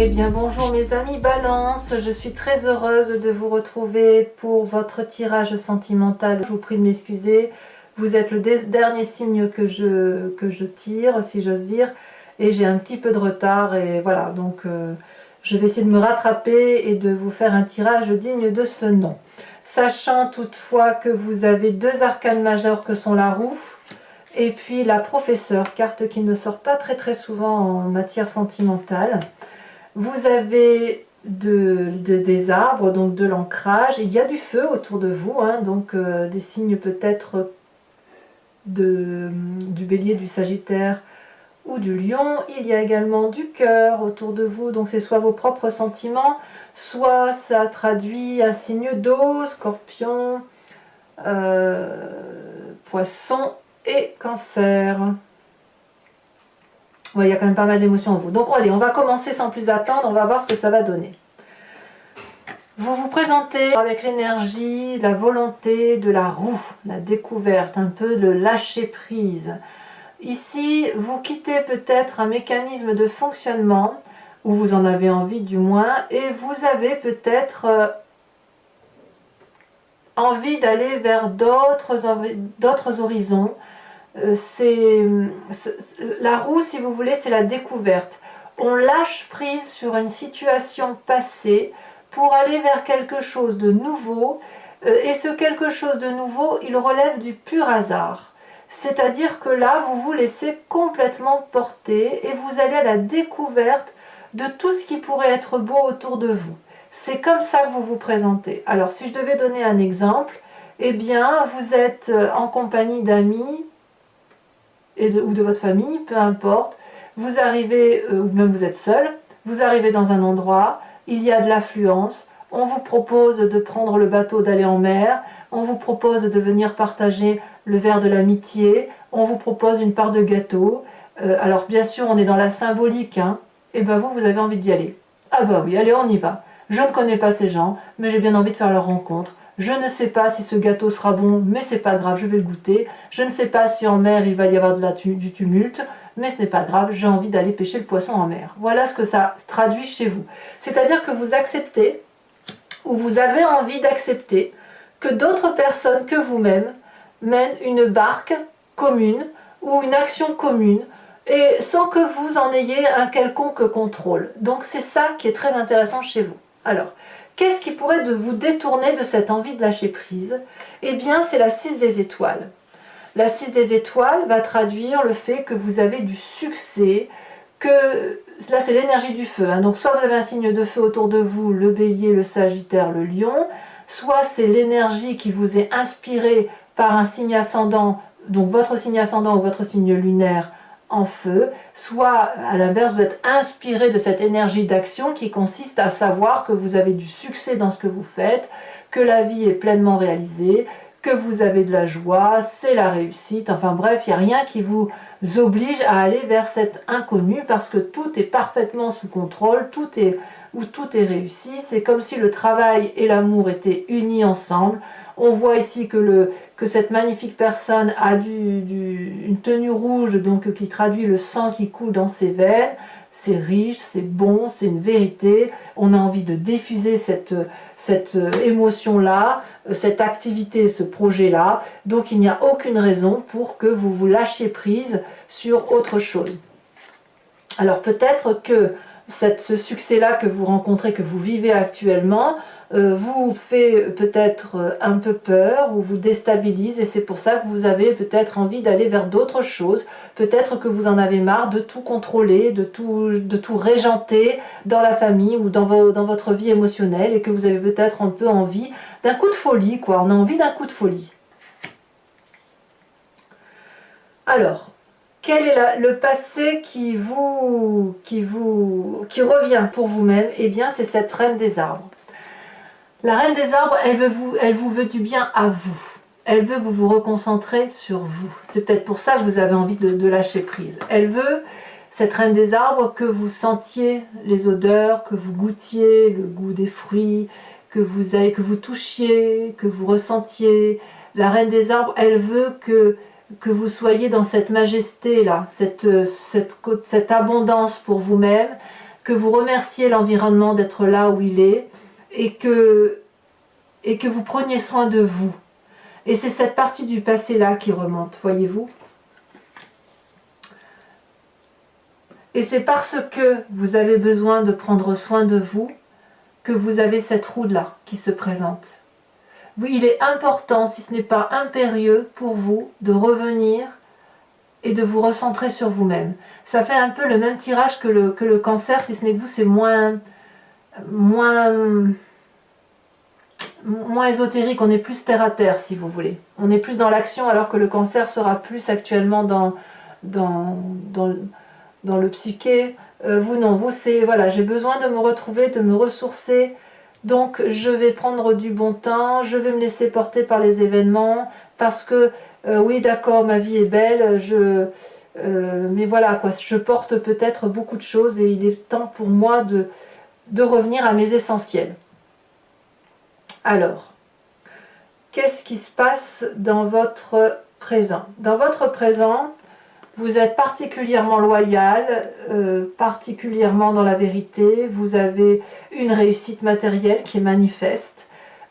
Eh bien bonjour mes amis Balance, je suis très heureuse de vous retrouver pour votre tirage sentimental. Je vous prie de m'excuser, vous êtes le dernier signe que je tire, si j'ose dire, et j'ai un petit peu de retard, et voilà, donc je vais essayer de me rattraper et de vous faire un tirage digne de ce nom. Sachant toutefois que vous avez deux arcanes majeures que sont la roue, et puis la professeure, carte qui ne sort pas très souvent en matière sentimentale. Vous avez des arbres, donc de l'ancrage, il y a du feu autour de vous, hein, donc des signes peut-être du bélier, du sagittaire ou du lion. Il y a également du cœur autour de vous, donc c'est soit vos propres sentiments, soit ça traduit un signe d'eau, scorpion, poisson et cancer. Ouais, il y a quand même pas mal d'émotions en vous. Donc allez, on va commencer sans plus attendre, on va voir ce que ça va donner. Vous vous présentez avec l'énergie, la volonté de la roue, la découverte, un peu de lâcher prise. Ici, vous quittez peut-être un mécanisme de fonctionnement, ou vous en avez envie du moins, et vous avez peut-être envie d'aller vers d'autres horizons. La roue, si vous voulez, c'est la découverte. On lâche prise sur une situation passée pour aller vers quelque chose de nouveau, et ce quelque chose de nouveau, il relève du pur hasard. C'est-à-dire que là, vous vous laissez complètement porter et vous allez à la découverte de tout ce qui pourrait être beau autour de vous. C'est comme ça que vous vous présentez. Alors, si je devais donner un exemple, eh bien, vous êtes en compagnie d'amis, ou de votre famille, peu importe, vous arrivez, ou même vous êtes seul, vous arrivez dans un endroit, il y a de l'affluence, on vous propose de prendre le bateau, d'aller en mer, on vous propose de venir partager le verre de l'amitié, on vous propose une part de gâteau, alors bien sûr on est dans la symbolique, hein, et ben vous avez envie d'y aller. Ah bah oui, allez on y va. Je ne connais pas ces gens, mais j'ai bien envie de faire leur rencontre. Je ne sais pas si ce gâteau sera bon, mais c'est pas grave, je vais le goûter. Je ne sais pas si en mer il va y avoir du tumulte, mais ce n'est pas grave, j'ai envie d'aller pêcher le poisson en mer. Voilà ce que ça traduit chez vous. C'est-à-dire que vous acceptez, ou vous avez envie d'accepter, que d'autres personnes que vous-même mènent une barque commune ou une action commune, et sans que vous en ayez un quelconque contrôle. Donc c'est ça qui est très intéressant chez vous. Alors, qu'est-ce qui pourrait vous détourner de cette envie de lâcher prise? Eh bien, c'est la 6 des étoiles. La 6 des étoiles va traduire le fait que vous avez du succès, que là c'est l'énergie du feu, hein. Donc soit vous avez un signe de feu autour de vous, le bélier, le sagittaire, le lion, soit c'est l'énergie qui vous est inspirée par un signe ascendant, donc votre signe ascendant ou votre signe lunaire en feu, soit à l'inverse vous êtes inspiré de cette énergie d'action qui consiste à savoir que vous avez du succès dans ce que vous faites, que la vie est pleinement réalisée, que vous avez de la joie, c'est la réussite, enfin bref, il n'y a rien qui vous oblige à aller vers cet inconnu parce que tout est parfaitement sous contrôle, tout est réussi, c'est comme si le travail et l'amour étaient unis ensemble. On voit ici que cette magnifique personne a une tenue rouge, donc qui traduit le sang qui coule dans ses veines. C'est riche, c'est bon, c'est une vérité. On a envie de diffuser cette émotion-là, cette activité, ce projet-là. Donc il n'y a aucune raison pour que vous vous lâchiez prise sur autre chose. Alors peut-être que ce succès-là que vous rencontrez, que vous vivez actuellement, vous fait peut-être un peu peur ou vous déstabilise, et c'est pour ça que vous avez peut-être envie d'aller vers d'autres choses. Peut-être que vous en avez marre de tout contrôler, de tout régenter dans la famille ou dans votre vie émotionnelle, et que vous avez peut-être un peu envie d'un coup de folie, quoi. On a envie d'un coup de folie. Alors, quel est le passé qui revient pour vous-même? Eh bien, c'est cette reine des arbres. La reine des arbres, elle vous veut du bien à vous. Elle veut que vous vous reconcentrez sur vous. C'est peut-être pour ça que vous avez envie de lâcher prise. Elle veut, cette reine des arbres, que vous sentiez les odeurs, que vous goûtiez le goût des fruits, que vous touchiez, que vous ressentiez. La reine des arbres, elle veut que vous soyez dans cette majesté-là, cette abondance pour vous-même, que vous remerciez l'environnement d'être là où il est, et que vous preniez soin de vous. Et c'est cette partie du passé là qui remonte, voyez-vous. Et c'est parce que vous avez besoin de prendre soin de vous que vous avez cette roue là qui se présente. Oui, il est important, si ce n'est pas impérieux pour vous, de revenir et de vous recentrer sur vous-même. Ça fait un peu le même tirage que le cancer, si ce n'est que vous, c'est moins ésotérique, on est plus terre à terre, si vous voulez. On est plus dans l'action, alors que le cancer sera plus actuellement dans le psyché. Vous, non, vous, c'est, voilà, j'ai besoin de me retrouver, de me ressourcer. Donc je vais prendre du bon temps, je vais me laisser porter par les événements, parce que oui d'accord, ma vie est belle, mais voilà quoi, je porte peut-être beaucoup de choses et il est temps pour moi de revenir à mes essentiels. Alors, qu'est-ce qui se passe dans votre présent? Dans votre présent, vous êtes particulièrement loyal, particulièrement dans la vérité, vous avez une réussite matérielle qui est manifeste,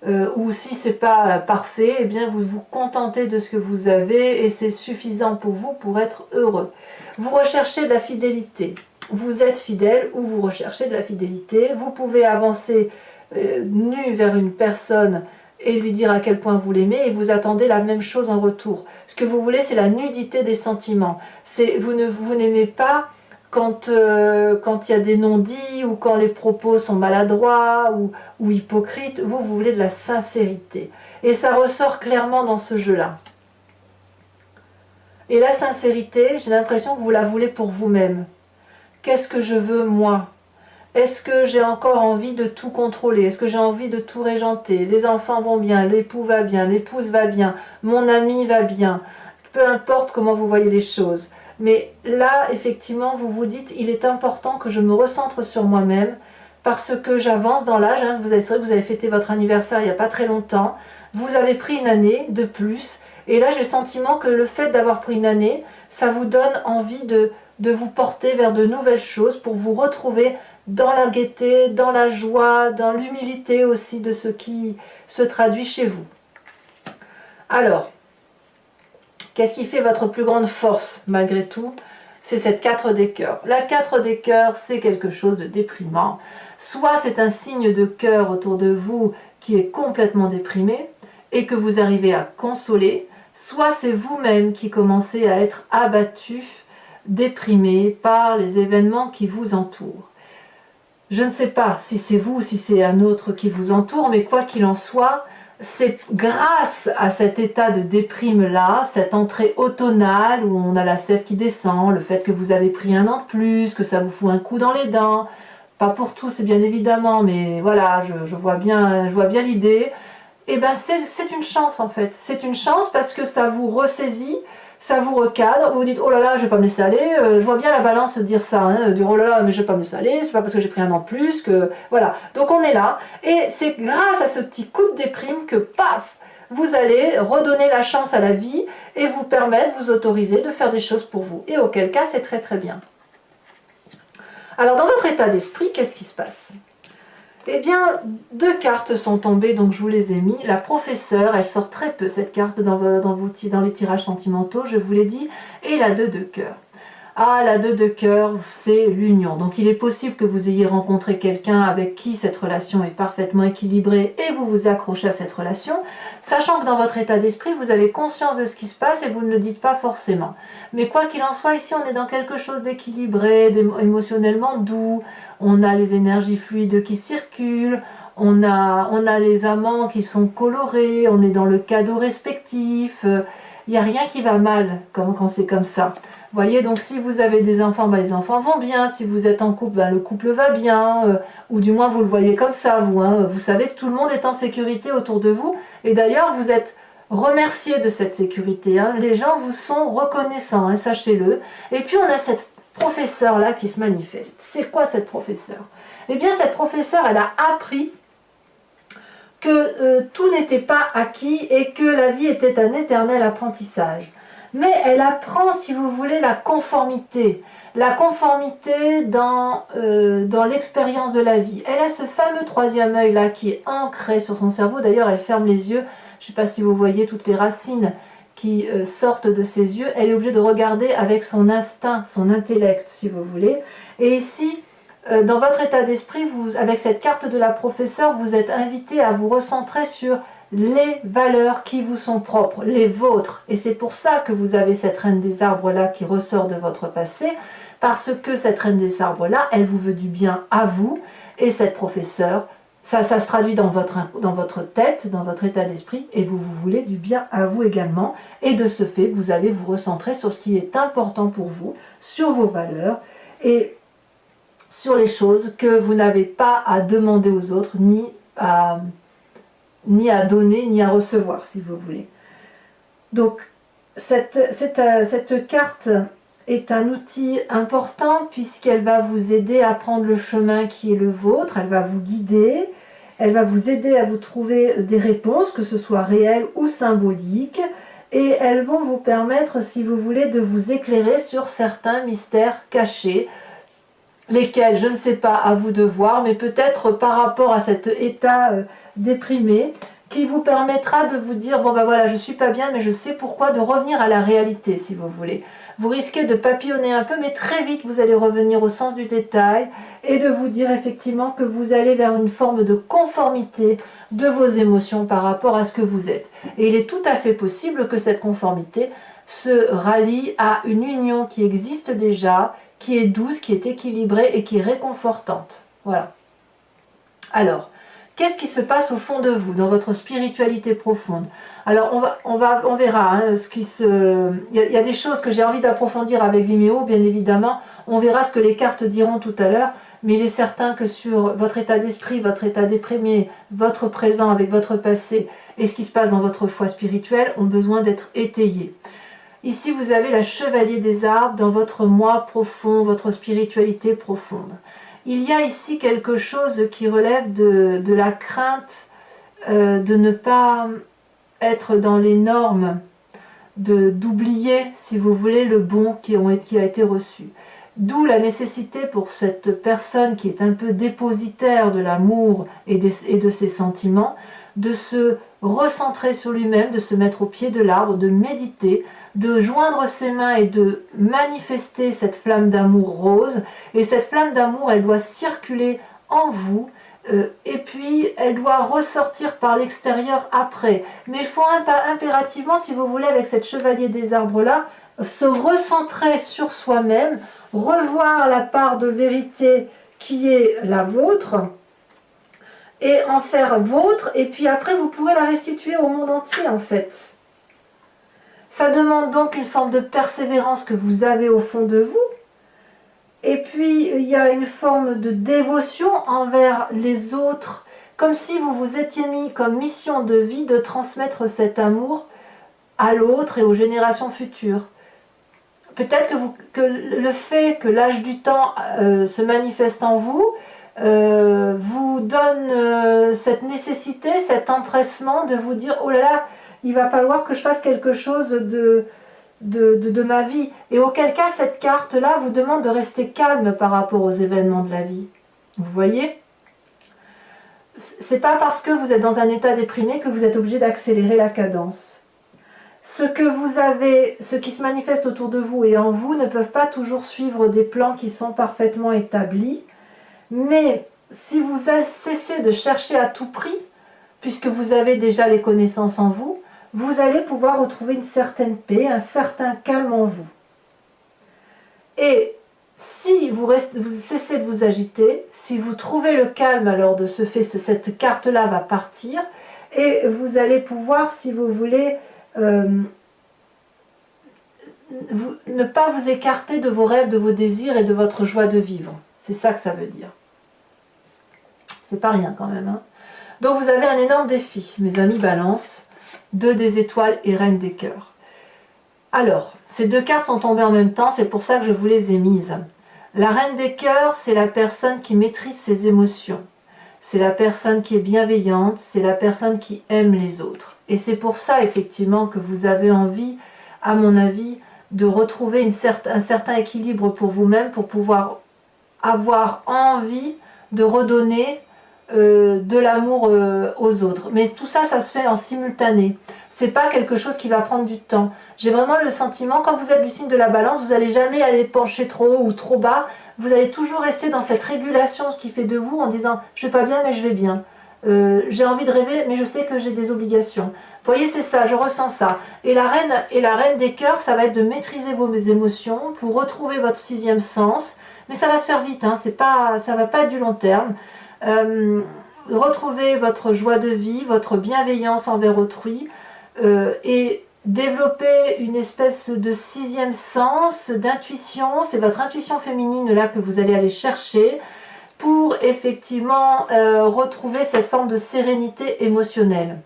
ou si ce n'est pas parfait, eh bien vous vous contentez de ce que vous avez et c'est suffisant pour vous pour être heureux. Vous recherchez de la fidélité, vous êtes fidèle ou vous recherchez de la fidélité, vous pouvez avancer nu vers une personne et lui dire à quel point vous l'aimez et vous attendez la même chose en retour. Ce que vous voulez, c'est la nudité des sentiments. Vous n'aimez pas quand il y a des non-dits ou quand les propos sont maladroits ou hypocrites. Vous voulez de la sincérité. Et ça ressort clairement dans ce jeu-là. Et la sincérité, j'ai l'impression que vous la voulez pour vous-même. Qu'est-ce que je veux moi ? Est-ce que j'ai encore envie de tout contrôler? Est-ce que j'ai envie de tout régenter? Les enfants vont bien, l'époux va bien, l'épouse va bien, mon ami va bien. Peu importe comment vous voyez les choses. Mais là, effectivement, vous vous dites, il est important que je me recentre sur moi-même parce que j'avance dans l'âge. Hein. C'est vrai que vous avez fêté votre anniversaire il n'y a pas très longtemps. Vous avez pris une année de plus. Et là, j'ai le sentiment que le fait d'avoir pris une année, ça vous donne envie de vous porter vers de nouvelles choses pour vous retrouver dans la gaieté, dans la joie, dans l'humilité aussi de ce qui se traduit chez vous. Alors, qu'est-ce qui fait votre plus grande force malgré tout? C'est cette 4 des cœurs. La 4 des cœurs, c'est quelque chose de déprimant. Soit c'est un signe de cœur autour de vous qui est complètement déprimé et que vous arrivez à consoler, soit c'est vous-même qui commencez à être abattu, déprimé par les événements qui vous entourent. Je ne sais pas si c'est vous ou si c'est un autre qui vous entoure, mais quoi qu'il en soit, c'est grâce à cet état de déprime-là, cette entrée automnale où on a la sève qui descend, le fait que vous avez pris un an de plus, que ça vous fout un coup dans les dents, pas pour tous, c'est bien évidemment, mais voilà, je vois bien l'idée. Et ben c'est une chance en fait, c'est une chance parce que ça vous ressaisit, ça vous recadre, vous vous dites oh là là je vais pas me laisser aller, je vois bien la balance dire ça, hein, dire oh là là mais je vais pas me laisser aller, c'est pas parce que j'ai pris un an de plus que voilà, donc on est là et c'est grâce à ce petit coup de déprime que paf, vous allez redonner la chance à la vie et vous permettre, vous autoriser de faire des choses pour vous et auquel cas c'est très très bien. Alors dans votre état d'esprit, qu'est-ce qui se passe? Eh bien, 2 cartes sont tombées, donc je vous les ai mis. La professeure, elle sort très peu cette carte dans les tirages sentimentaux, je vous l'ai dit, et la 2 de cœur. Ah, la 2 de cœur, c'est l'union. Donc il est possible que vous ayez rencontré quelqu'un avec qui cette relation est parfaitement équilibrée et vous vous accrochez à cette relation, sachant que dans votre état d'esprit, vous avez conscience de ce qui se passe et vous ne le dites pas forcément. Mais quoi qu'il en soit, ici on est dans quelque chose d'équilibré, émotionnellement doux, on a les énergies fluides qui circulent, on a les amants qui sont colorés, on est dans le cadeau respectif, il n'y a rien qui va mal quand c'est comme ça. Vous voyez, donc si vous avez des enfants, ben les enfants vont bien. Si vous êtes en couple, ben le couple va bien. Ou du moins, vous le voyez comme ça, vous. Hein. Vous savez que tout le monde est en sécurité autour de vous. Et d'ailleurs, vous êtes remerciés de cette sécurité. Hein. Les gens vous sont reconnaissants, hein, sachez-le. Et puis, on a cette professeure-là qui se manifeste. C'est quoi cette professeure? Eh bien, cette professeure, elle a appris que tout n'était pas acquis et que la vie était un éternel apprentissage. Mais elle apprend, si vous voulez, la conformité. la conformité dans l'expérience de la vie. Elle a ce fameux troisième œil là qui est ancré sur son cerveau. D'ailleurs, elle ferme les yeux. Je ne sais pas si vous voyez toutes les racines qui sortent de ses yeux. Elle est obligée de regarder avec son instinct, son intellect, si vous voulez. Et ici, dans votre état d'esprit, avec cette carte de la professeure, vous êtes invité à vous recentrer sur les valeurs qui vous sont propres, les vôtres. Et c'est pour ça que vous avez cette reine des arbres là qui ressort de votre passé, parce que cette reine des arbres là, elle vous veut du bien à vous, et cette professeure, ça se traduit dans votre tête, dans votre état d'esprit, et vous voulez du bien à vous également. Et de ce fait, vous allez vous recentrer sur ce qui est important pour vous, sur vos valeurs, et sur les choses que vous n'avez pas à demander aux autres, ni à donner, ni à recevoir, si vous voulez. Donc, cette carte est un outil important puisqu'elle va vous aider à prendre le chemin qui est le vôtre, elle va vous guider, elle va vous aider à vous trouver des réponses, que ce soit réelles ou symboliques, et elles vont vous permettre, si vous voulez, de vous éclairer sur certains mystères cachés, lesquels, je ne sais pas, à vous de voir, mais peut-être par rapport à cet état déprimé, qui vous permettra de vous dire, bon ben voilà, je suis pas bien, mais je sais pourquoi, de revenir à la réalité, si vous voulez. Vous risquez de papillonner un peu, mais très vite, vous allez revenir au sens du détail, et de vous dire effectivement que vous allez vers une forme de conformité de vos émotions par rapport à ce que vous êtes. Et il est tout à fait possible que cette conformité se rallie à une union qui existe déjà, qui est douce, qui est équilibrée et qui est réconfortante. Voilà. Alors, qu'est-ce qui se passe au fond de vous, dans votre spiritualité profonde? Alors, on verra. Hein, il y a des choses que j'ai envie d'approfondir avec Vimeo, bien évidemment. On verra ce que les cartes diront tout à l'heure. Mais il est certain que sur votre état d'esprit, votre état déprimé, votre présent avec votre passé et ce qui se passe dans votre foi spirituelle ont besoin d'être étayés. Ici, vous avez la chevalier des arbres dans votre moi profond, votre spiritualité profonde. Il y a ici quelque chose qui relève de la crainte de ne pas être dans les normes, d'oublier, si vous voulez, le bon qui a été reçu. D'où la nécessité pour cette personne qui est un peu dépositaire de l'amour et de ses sentiments, de se recentrer sur lui-même, de se mettre au pied de l'arbre, de méditer, de joindre ses mains et de manifester cette flamme d'amour rose. Et cette flamme d'amour, elle doit circuler en vous, et puis elle doit ressortir par l'extérieur après. Mais il faut impérativement, si vous voulez, avec cette chevalier des arbres-là, se recentrer sur soi-même, revoir la part de vérité qui est la vôtre, et en faire vôtre, et puis après vous pourrez la restituer au monde entier en fait. Ça demande donc une forme de persévérance que vous avez au fond de vous, et puis il y a une forme de dévotion envers les autres, comme si vous vous étiez mis comme mission de vie de transmettre cet amour à l'autre et aux générations futures. Peut-être que le fait que l'âge du temps se manifeste en vous, vous donne cette nécessité, cet empressement de vous dire « Oh là là, il va falloir que je fasse quelque chose de ma vie. » Et auquel cas, cette carte-là vous demande de rester calme par rapport aux événements de la vie. Vous voyez? C'est pas parce que vous êtes dans un état déprimé que vous êtes obligé d'accélérer la cadence. Ce que vous avez, ce qui se manifeste autour de vous et en vous ne peuvent pas toujours suivre des plans qui sont parfaitement établis. Mais si vous cessez de chercher à tout prix, puisque vous avez déjà les connaissances en vous, vous allez pouvoir retrouver une certaine paix, un certain calme en vous. Et si vous cessez de vous agiter, si vous trouvez le calme, alors de ce fait, cette carte-là va partir, et vous allez pouvoir, si vous voulez, ne pas vous écarter de vos rêves, de vos désirs et de votre joie de vivre. C'est ça que ça veut dire. C'est pas rien quand même. Hein. Donc vous avez un énorme défi, mes amis Balance, 2 des étoiles et Reine des cœurs. Alors, ces 2 cartes sont tombées en même temps, c'est pour ça que je vous les ai mises. La Reine des cœurs, c'est la personne qui maîtrise ses émotions. C'est la personne qui est bienveillante, c'est la personne qui aime les autres. Et c'est pour ça, effectivement, que vous avez envie, à mon avis, de retrouver un certain équilibre pour vous-même, pour pouvoir avoir envie de redonner de l'amour aux autres. Mais tout ça, ça se fait en simultané. C'est pas quelque chose qui va prendre du temps. J'ai vraiment le sentiment, quand vous êtes du signe de la balance, vous n'allez jamais aller pencher trop haut ou trop bas. Vous allez toujours rester dans cette régulation qui fait de vous en disant « je vais pas bien mais je vais bien ». J'ai envie de rêver mais je sais que j'ai des obligations. Vous voyez, c'est ça, je ressens ça. Et la reine des cœurs, ça va être de maîtriser vos émotions pour retrouver votre sixième sens. Mais ça va se faire vite, hein, ça va pas être du long terme. Retrouver votre joie de vie, votre bienveillance envers autrui et développer une espèce de sixième sens, d'intuition. C'est votre intuition féminine là que vous allez aller chercher pour effectivement retrouver cette forme de sérénité émotionnelle.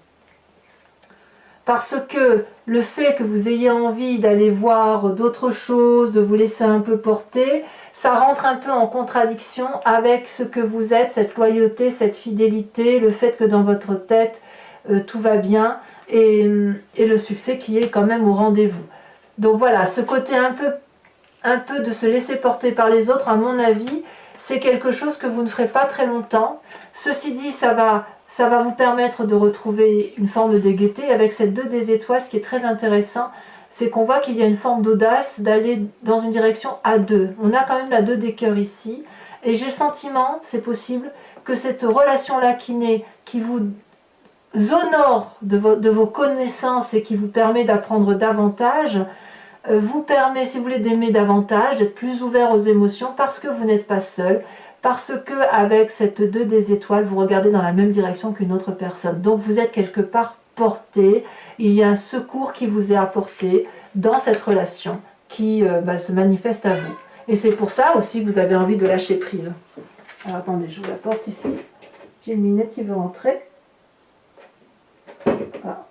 Parce que le fait que vous ayez envie d'aller voir d'autres choses, de vous laisser un peu porter, ça rentre un peu en contradiction avec ce que vous êtes, cette loyauté, cette fidélité, le fait que dans votre tête, tout va bien et le succès qui est quand même au rendez-vous. Donc voilà, ce côté un peu de se laisser porter par les autres, à mon avis, c'est quelque chose que vous ne ferez pas très longtemps. Ceci dit, ça va vous permettre de retrouver une forme de gaieté. Avec cette 2 des étoiles, ce qui est très intéressant, c'est qu'on voit qu'il y a une forme d'audace d'aller dans une direction à deux. On a quand même la 2 des cœurs ici. Et j'ai le sentiment, c'est possible, que cette relation-là qui naît, qui vous honore de vos connaissances et qui vous permet d'apprendre davantage, vous permet, si vous voulez, d'aimer davantage, d'être plus ouvert aux émotions parce que vous n'êtes pas seul. Parce que avec cette 2 des étoiles, vous regardez dans la même direction qu'une autre personne. Donc vous êtes quelque part porté, il y a un secours qui vous est apporté dans cette relation qui se manifeste à vous. Et c'est pour ça aussi que vous avez envie de lâcher prise. Alors attendez, je vous la porte ici. J'ai une minette qui veut rentrer. Voilà.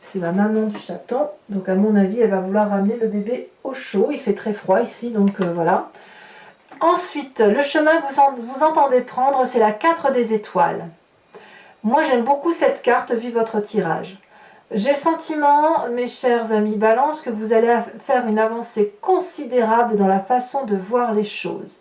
C'est la maman du chaton. Donc à mon avis, elle va vouloir ramener le bébé au chaud. Il fait très froid ici, donc voilà. Ensuite, le chemin que vous entendez prendre, c'est la 4 des étoiles. Moi, j'aime beaucoup cette carte vu votre tirage. J'ai le sentiment, mes chers amis Balance, que vous allez faire une avancée considérable dans la façon de voir les choses.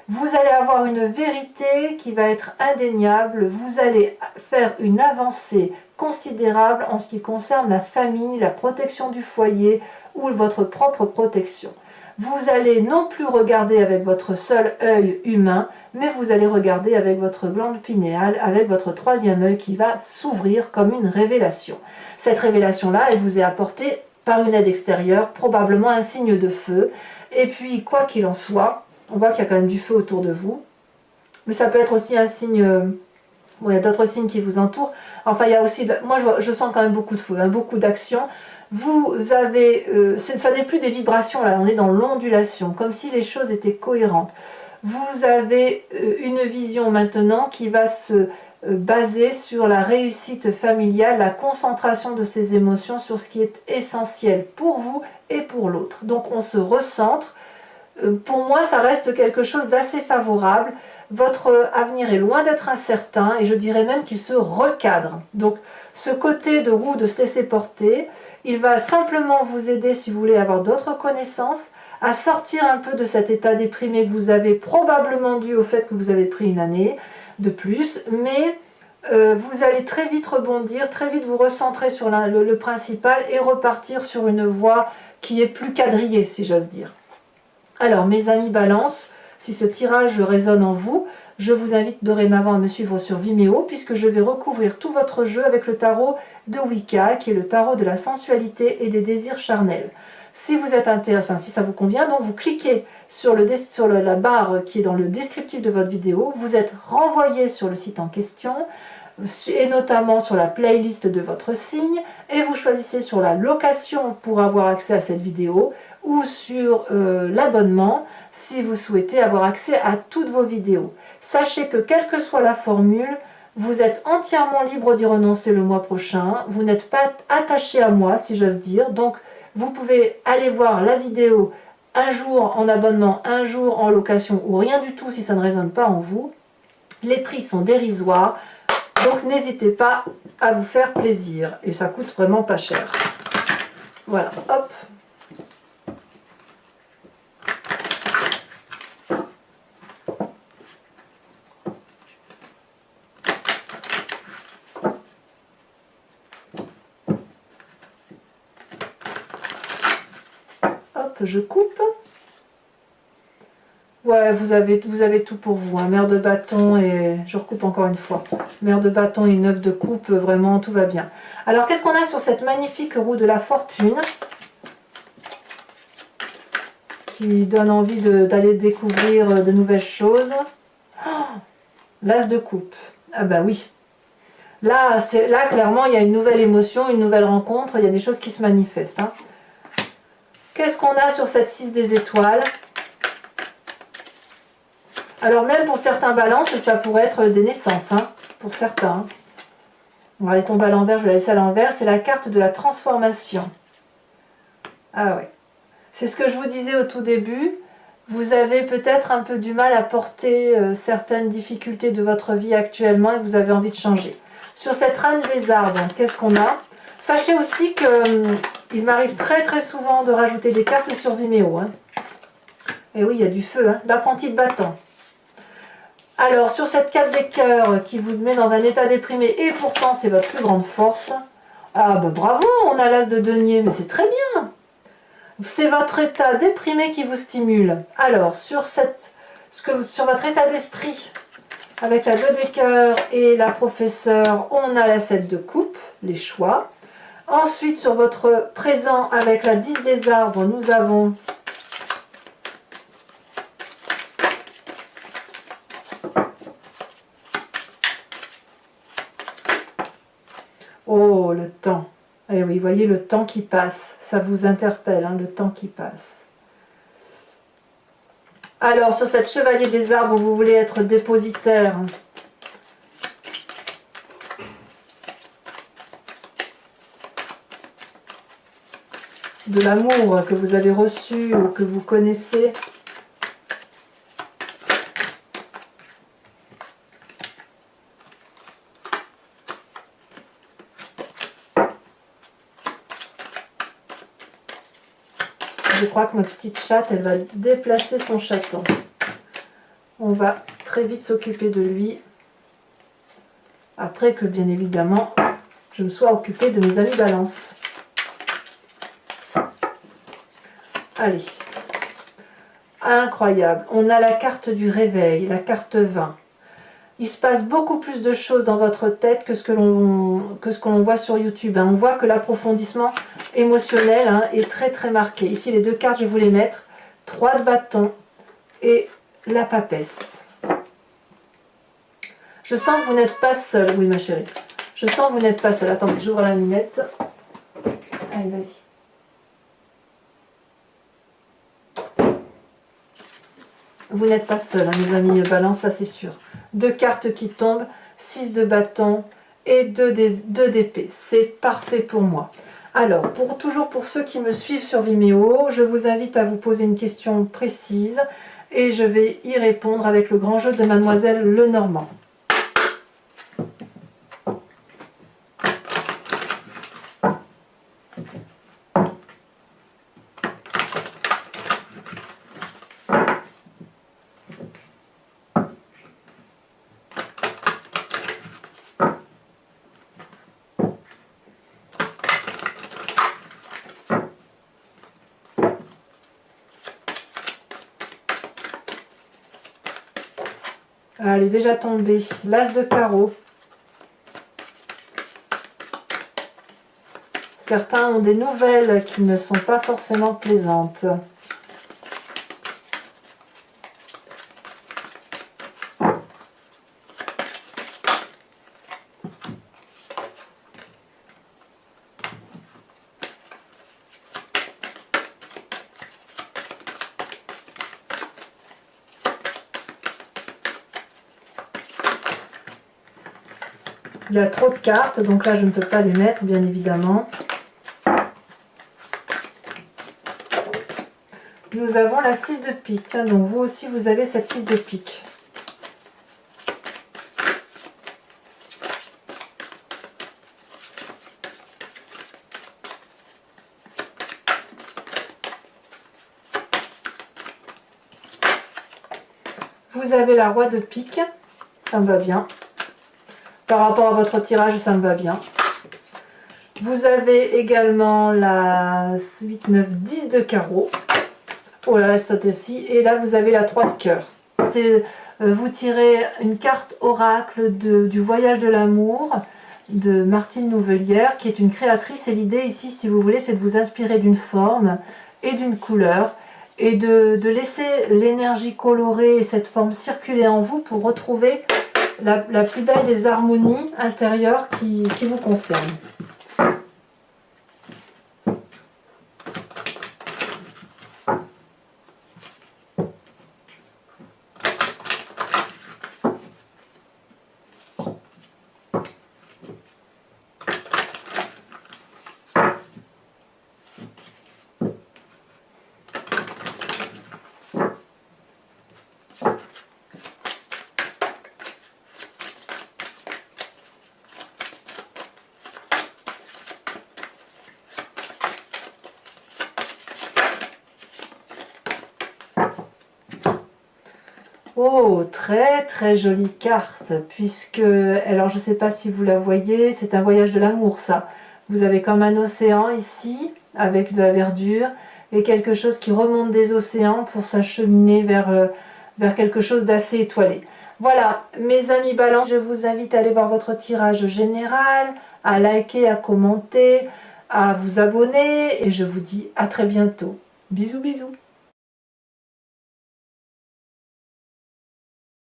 Vous allez avoir une vérité qui va être indéniable. Vous allez faire une avancée considérable en ce qui concerne la famille, la protection du foyer ou votre propre protection. Vous allez non plus regarder avec votre seul œil humain, mais vous allez regarder avec votre glande pinéale, avec votre 3e œil qui va s'ouvrir comme une révélation. Cette révélation-là, elle vous est apportée par une aide extérieure, probablement un signe de feu. Et puis, quoi qu'il en soit, on voit qu'il y a quand même du feu autour de vous. Mais ça peut être aussi un signe... Bon, il y a d'autres signes qui vous entourent. Enfin, il y a aussi... Moi, je sens quand même beaucoup de feu, hein, beaucoup d'action. Vous avez, ça n'est plus des vibrations là, on est dans l'ondulation, comme si les choses étaient cohérentes. Vous avez une vision maintenant qui va se baser sur la réussite familiale, la concentration de ces émotions sur ce qui est essentiel pour vous et pour l'autre. Donc on se recentre. Pour moi, ça reste quelque chose d'assez favorable. Votre avenir est loin d'être incertain et je dirais même qu'il se recadre. Donc ce côté de roue, de se laisser porter, il va simplement vous aider, si vous voulez avoir d'autres connaissances, à sortir un peu de cet état déprimé que vous avez probablement dû au fait que vous avez pris une année de plus, mais vous allez très vite rebondir, très vite vous recentrer sur le principal et repartir sur une voie qui est plus quadrillée, si j'ose dire. Alors, mes amis Balance, si ce tirage résonne en vous, je vous invite dorénavant à me suivre sur Vimeo puisque je vais recouvrir tout votre jeu avec le tarot de Wicca qui est le tarot de la sensualité et des désirs charnels. Si vous êtes intéressé, enfin si ça vous convient, donc vous cliquez sur la barre qui est dans le descriptif de votre vidéo, vous êtes renvoyé sur le site en question et notamment sur la playlist de votre signe et vous choisissez sur la location pour avoir accès à cette vidéo ou sur l'abonnement si vous souhaitez avoir accès à toutes vos vidéos. Sachez que quelle que soit la formule, vous êtes entièrement libre d'y renoncer le mois prochain. Vous n'êtes pas attaché à moi, si j'ose dire. Donc, vous pouvez aller voir la vidéo un jour en abonnement, un jour en location ou rien du tout si ça ne résonne pas en vous. Les prix sont dérisoires. Donc, n'hésitez pas à vous faire plaisir. Et ça coûte vraiment pas cher. Voilà, hop. Hop, je coupe. Ouais, vous avez tout pour vous, hein. Mère de bâton et... Je recoupe encore une fois. Mère de bâton et une œuf de coupe, vraiment, tout va bien. Alors, qu'est-ce qu'on a sur cette magnifique roue de la fortune qui donne envie d'aller découvrir de nouvelles choses? Oh, l'as de coupe. Ah bah oui. Là, clairement, il y a une nouvelle émotion, une nouvelle rencontre, il y a des choses qui se manifestent, hein. Qu'est-ce qu'on a sur cette 6 des étoiles? Alors même pour certains balances, ça pourrait être des naissances, hein, pour certains. Hein. On va aller tomber à l'envers, je vais la laisser à l'envers. C'est la carte de la transformation. Ah ouais. C'est ce que je vous disais au tout début. Vous avez peut-être un peu du mal à porter certaines difficultés de votre vie actuellement et vous avez envie de changer. Sur cette reine des arbres, qu'est-ce qu'on a? Sachez aussi que il m'arrive très souvent de rajouter des cartes sur Vimeo. Hein. Et oui, il y a du feu. Hein. L'apprenti de bâton. Alors, sur cette 4 des cœurs qui vous met dans un état déprimé, et pourtant c'est votre plus grande force, ah ben bravo, on a l'as de denier, mais c'est très bien. C'est votre état déprimé qui vous stimule. Alors, sur votre état d'esprit, avec la 2 des cœurs et la professeure, on a la 7 de coupe, les choix. Ensuite, sur votre présent, avec la 10 des arbres, nous avons... Oh, le temps. Eh oui, voyez le temps qui passe. Ça vous interpelle, hein, le temps qui passe. Alors, sur cette chevalier des arbres, vous voulez être dépositaire. De l'amour que vous avez reçu ou que vous connaissez. Je crois que ma petite chatte, elle va déplacer son chaton. On va très vite s'occuper de lui. Après que, bien évidemment, je me sois occupée de mes amis balance. Allez. Incroyable. On a la carte du réveil, la carte 20. Il se passe beaucoup plus de choses dans votre tête que ce que l'on voit sur YouTube. On voit que l'approfondissement émotionnel est très marqué. Ici, les deux cartes, je vais vous les mettre. 3 de bâton et la papesse. Je sens que vous n'êtes pas seul. Oui, ma chérie. Je sens que vous n'êtes pas seul. Attendez, j'ouvre la lunette. Allez, vas-y. Vous n'êtes pas seul, hein, mes amis balance, ça c'est sûr. 2 cartes qui tombent, 6 de bâton et 2 d'épée. C'est parfait pour moi. Alors, toujours pour ceux qui me suivent sur Vimeo, je vous invite à vous poser une question précise et je vais y répondre avec le grand jeu de Mademoiselle Lenormand. Elle est déjà tombée. L'as de carreau. Certains ont des nouvelles qui ne sont pas forcément plaisantes. Il y a trop de cartes, donc là je ne peux pas les mettre, bien évidemment. Nous avons la 6 de pique. Tiens, donc vous aussi vous avez cette 6 de pique. avez la roi de pique, ça me va bien. Par rapport à votre tirage, ça me va bien. Vous avez également la 8, 9, 10 de carreau. Oh là, elle saute aussi. Et là, vous avez la 3 de cœur. Vous tirez une carte oracle du voyage de l'amour de Martine Nouvelière, qui est une créatrice. Et l'idée ici, si vous voulez, c'est de vous inspirer d'une forme et d'une couleur et de laisser l'énergie colorée et cette forme circuler en vous pour retrouver la plus belle des harmonies intérieures qui vous concernent. Oh, très très jolie carte, puisque, alors je ne sais pas si vous la voyez, c'est un voyage de l'amour ça. Vous avez comme un océan ici, avec de la verdure, et quelque chose qui remonte des océans pour s'acheminer vers quelque chose d'assez étoilé. Voilà, mes amis Balance, je vous invite à aller voir votre tirage général, à liker, à commenter, à vous abonner, et je vous dis à très bientôt. Bisous bisous.